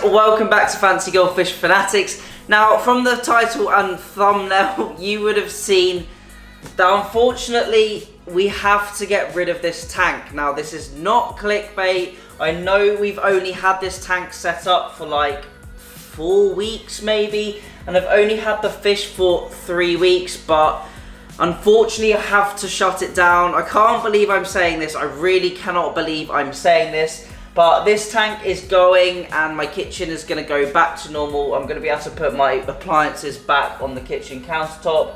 welcome back to Fancy Goldfish Fanatics. Now, from the title and thumbnail, you would have seen that unfortunately we have to get rid of this tank. Now, this is not clickbait. I know we've only had this tank set up for like 4 weeks maybe, and I've only had the fish for 3 weeks, but unfortunately I have to shut it down. I can't believe I'm saying this. I really cannot believe I'm saying this. But this tank is going and my kitchen is going to go back to normal. I'm going to be able to put my appliances back on the kitchen countertop.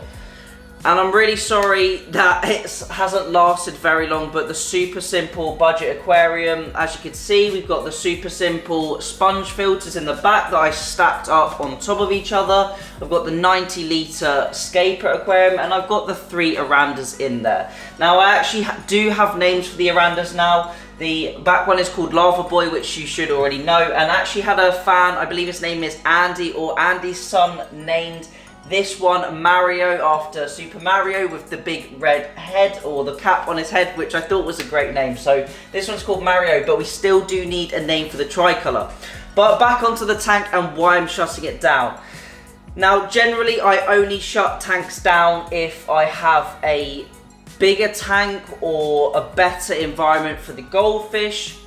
And I'm really sorry that it hasn't lasted very long, but the super simple budget aquarium, as you can see, we've got the super simple sponge filters in the back that I stacked up on top of each other. I've got the 90 litre Scaper aquarium, and I've got the 3 orandas in there. Now, I actually do have names for the orandas now. The back one is called Lava Boy, which you should already know, and I actually had a fan, I believe his name is Andy, or Andy's son, named this one Mario after Super Mario with the big red head, or the cap on his head, which I thought was a great name. So this one's called Mario, but we still do need a name for the tricolour. But back onto the tank and why I'm shutting it down. Now, generally I only shut tanks down if I have a bigger tank or a better environment for the goldfish,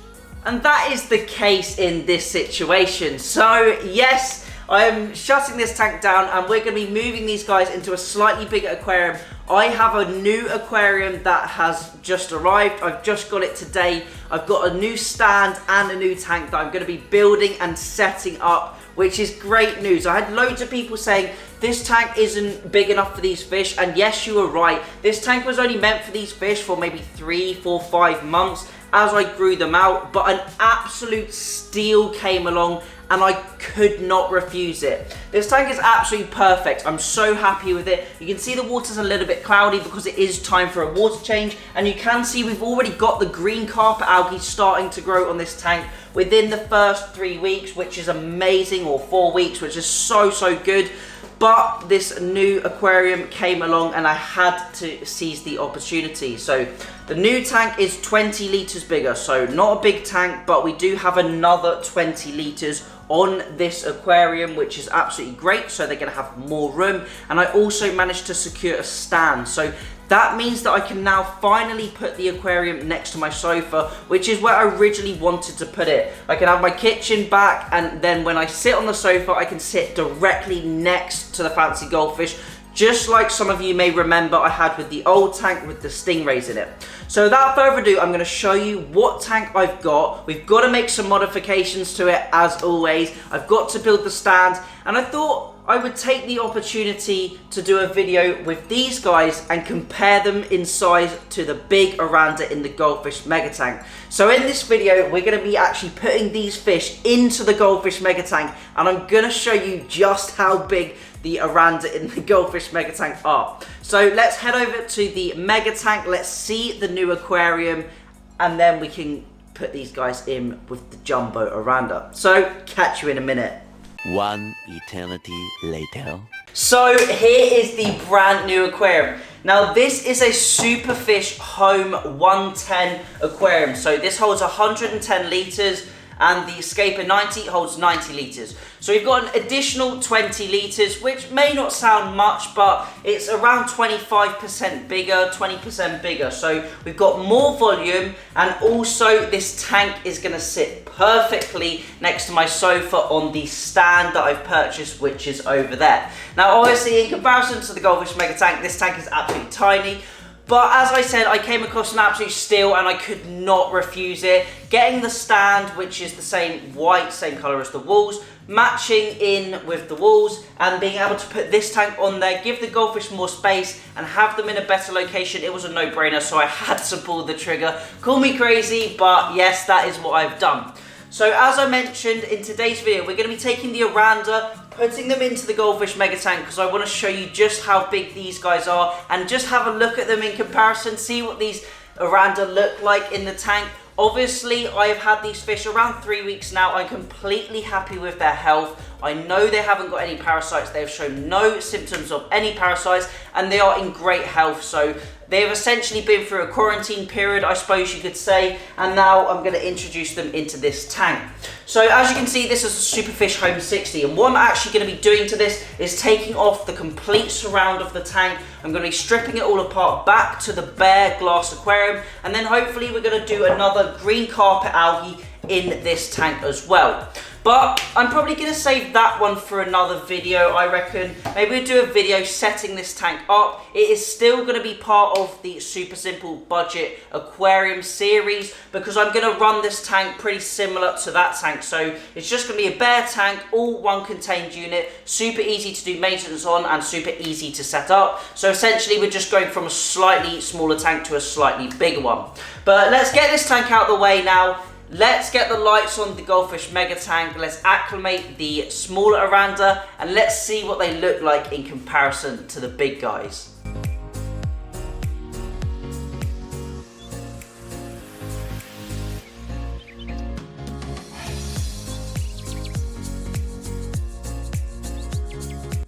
and that is the case in this situation. So yes, I am shutting this tank down and we're going to be moving these guys into a slightly bigger aquarium. I have a new aquarium that has just arrived. I've just got it today. I've got a new stand and a new tank that I'm going to be building and setting up, which is great news. I had loads of people saying this tank isn't big enough for these fish, and yes, you were right. This tank was only meant for these fish for maybe 3, 4, 5 months as I grew them out, but an absolute steal came along and I could not refuse it. This tank is absolutely perfect. I'm so happy with it. You can see the water's a little bit cloudy because it is time for a water change, and you can see we've already got the green carpet algae starting to grow on this tank within the first 3 weeks, which is amazing, or 4 weeks, which is so good. But this new aquarium came along and I had to seize the opportunity. So the new tank is 20 litres bigger, so not a big tank, but we do have another 20 litres on this aquarium, which is absolutely great. So they're going to have more room, and I also managed to secure a stand. So that means that I can now finally put the aquarium next to my sofa, which is where I originally wanted to put it. I can have my kitchen back, and then when I sit on the sofa, I can sit directly next to the Fancy Goldfish, just like some of you may remember I had with the old tank with the stingrays in it. So without further ado, I'm going to show you what tank I've got. We've got to make some modifications to it, as always. I've got to build the stand, and I thought I would take the opportunity to do a video with these guys and compare them in size to the big oranda in the Goldfish Mega Tank. So in this video, we're going to be actually putting these fish into the Goldfish Mega Tank, and I'm going to show you just how big the oranda in the Goldfish Mega Tank are. So let's head over to the Mega Tank, let's see the new aquarium, and then we can put these guys in with the jumbo oranda. So catch you in a minute. One eternity later. So here is the brand new aquarium. Now this is a Superfish Home 110 aquarium. So this holds 110 litres, and the Scaper 90 holds 90 litres. So we've got an additional 20 litres, which may not sound much, but it's around 25% bigger, 20% bigger. So we've got more volume, and also this tank is going to sit perfectly next to my sofa on the stand that I've purchased, which is over there. Now obviously, in comparison to the Goldfish Mega Tank, this tank is absolutely tiny. But as I said, I came across an absolute steal and I could not refuse it. Getting the stand, which is the same white, same colour as the walls, matching in with the walls, and being able to put this tank on there, give the goldfish more space and have them in a better location, it was a no-brainer, so I had to pull the trigger. Call me crazy, but yes, that is what I've done. So as I mentioned in today's video, we're going to be taking the oranda, putting them into the Goldfish Mega Tank, because I want to show you just how big these guys are and just have a look at them in comparison, see what these oranda look like in the tank. Obviously, I have had these fish around 3 weeks now. I'm completely happy with their health. I know they haven't got any parasites. They have shown no symptoms of any parasites, and they are in great health. So they've essentially been through a quarantine period, I suppose you could say, and now I'm going to introduce them into this tank. So as you can see, this is a Superfish Home 60, and what I'm actually going to be doing to this is taking off the complete surround of the tank. I'm going to be stripping it all apart back to the bare glass aquarium, and then hopefully we're going to do another green carpet algae in this tank as well. But I'm probably going to save that one for another video, I reckon. Maybe we'll do a video setting this tank up. It is still going to be part of the Super Simple Budget Aquarium series, because I'm going to run this tank pretty similar to that tank. So it's just going to be a bare tank, all one contained unit, super easy to do maintenance on and super easy to set up. So essentially we're just going from a slightly smaller tank to a slightly bigger one. But let's get this tank out of the way now. Let's get the lights on the Goldfish Mega Tank, let's acclimate the smaller oranda, and let's see what they look like in comparison to the big guys.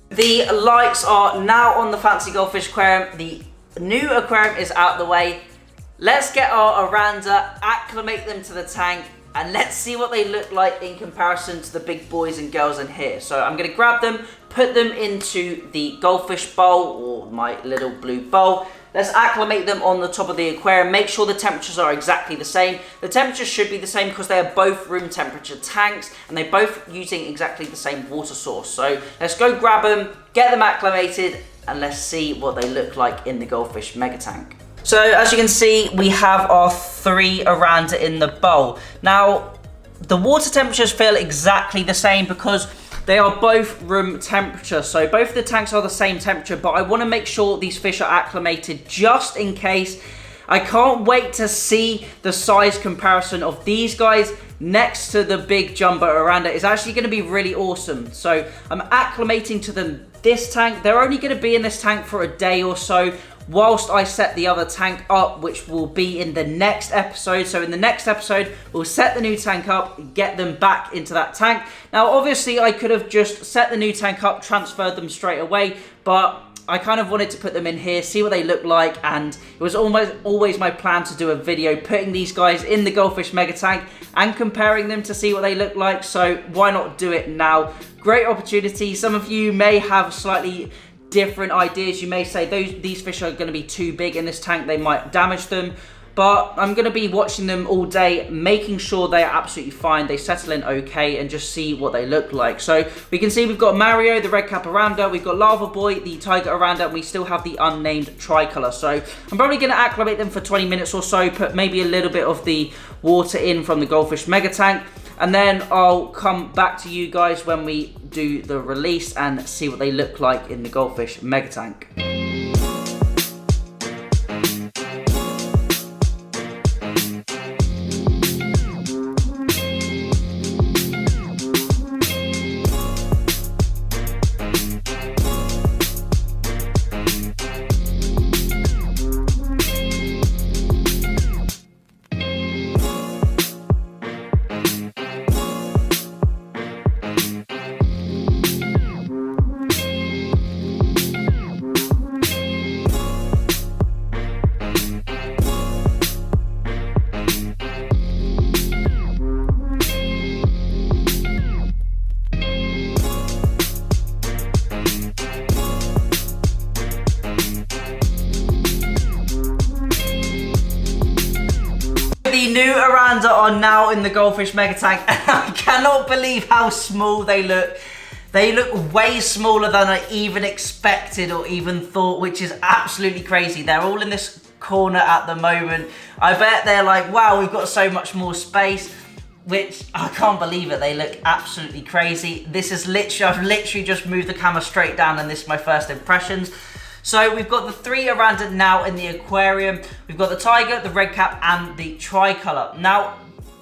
The lights are now on the fancy Goldfish Aquarium. The new aquarium is out of the way. Let's get our oranda, acclimate them to the tank, and let's see what they look like in comparison to the big boys and girls in here. So I'm going to grab them, put them into the goldfish bowl, or my little blue bowl. Let's acclimate them on the top of the aquarium. Make sure the temperatures are exactly the same. The temperatures should be the same because they are both room temperature tanks, and they're both using exactly the same water source. So let's go grab them, get them acclimated, and let's see what they look like in the Goldfish Mega Tank. So as you can see, we have our 3 oranda in the bowl. Now, the water temperatures feel exactly the same because they are both room temperature. So both of the tanks are the same temperature, but I want to make sure these fish are acclimated just in case. I can't wait to see the size comparison of these guys next to the big jumbo oranda. It's actually going to be really awesome. So I'm acclimating to this tank. They're only going to be in this tank for a day or so, whilst I set the other tank up, which will be in the next episode. So in the next episode, we'll set the new tank up, get them back into that tank. Now, obviously, I could have just set the new tank up, transferred them straight away, but I kind of wanted to put them in here, see what they look like, and it was always my plan to do a video putting these guys in the Goldfish Mega Tank and comparing them to see what they look like. So why not do it now? Great opportunity. Some of you may have slightly different ideas. You may say these fish are going to be too big in this tank, they might damage them, but I'm going to be watching them all day, making sure they are absolutely fine, they settle in okay, and just see what they look like. So we can see we've got Mario, the red cap oranda, we've got Lava Boy, the tiger oranda, and we still have the unnamed tricolor. So I'm probably going to acclimate them for 20 minutes or so, put maybe a little bit of the water in from the Goldfish Mega Tank, and then I'll come back to you guys when we do the release and see what they look like in the Goldfish Mega Tank. The new oranda are now in the Goldfish Mega Tank, and I cannot believe how small they look. They look way smaller than I even expected or even thought, which is absolutely crazy. They're all in this corner at the moment. I bet they're like, wow, we've got so much more space, which I can't believe it. They look absolutely crazy. This is literally, I've literally just moved the camera straight down, and this is my first impressions. So we've got the 3 oranda now in the aquarium. We've got the tiger, the red cap, and the tricolor. Now,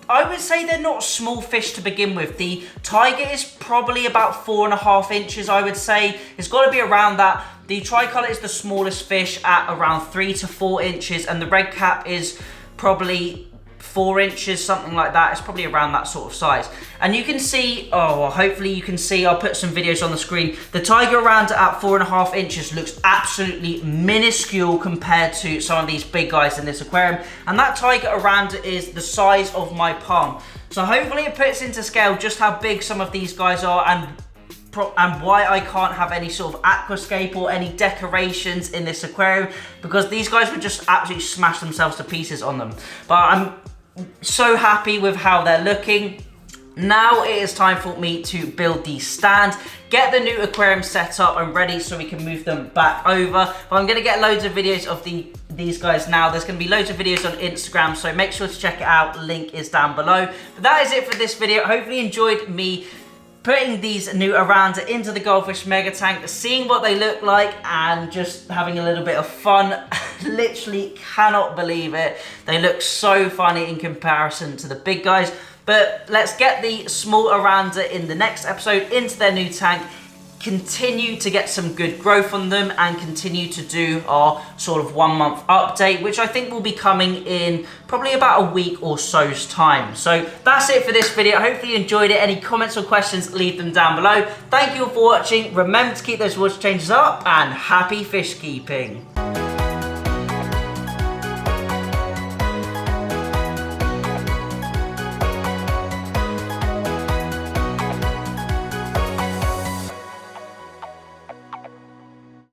I would say they're not small fish to begin with. The tiger is probably about 4.5 inches, I would say. It's got to be around that. The tricolor is the smallest fish at around 3 to 4 inches, and the red cap is probably 4 inches, something like that. It's probably around that sort of size. And you can see, oh, well, hopefully you can see, I'll put some videos on the screen. The tiger oranda at 4.5 inches looks absolutely minuscule compared to some of these big guys in this aquarium. And that tiger oranda is the size of my palm. So hopefully it puts into scale just how big some of these guys are and why I can't have any sort of aquascape or any decorations in this aquarium, because these guys would just absolutely smash themselves to pieces on them. But I'm so happy with how they're looking. Now it is time for me to build the stand, get the new aquarium set up and ready so we can move them back over. But I'm going to get loads of videos of these guys now. There's going to be loads of videos on Instagram, so make sure to check it out. Link is down below. But that is it for this video. Hopefully you enjoyed me putting these new oranda into the Goldfish mega tank, seeing what they look like and just having a little bit of fun. Literally cannot believe it. They look so funny in comparison to the big guys. But let's get the small oranda in the next episode into their new tank, continue to get some good growth on them and continue to do our sort of 1 month update, which I think will be coming in probably about a week or so's time. So that's it for this video. Hopefully you enjoyed it. Any comments or questions, leave them down below. Thank you all for watching. Remember to keep those water changes up and happy fish keeping.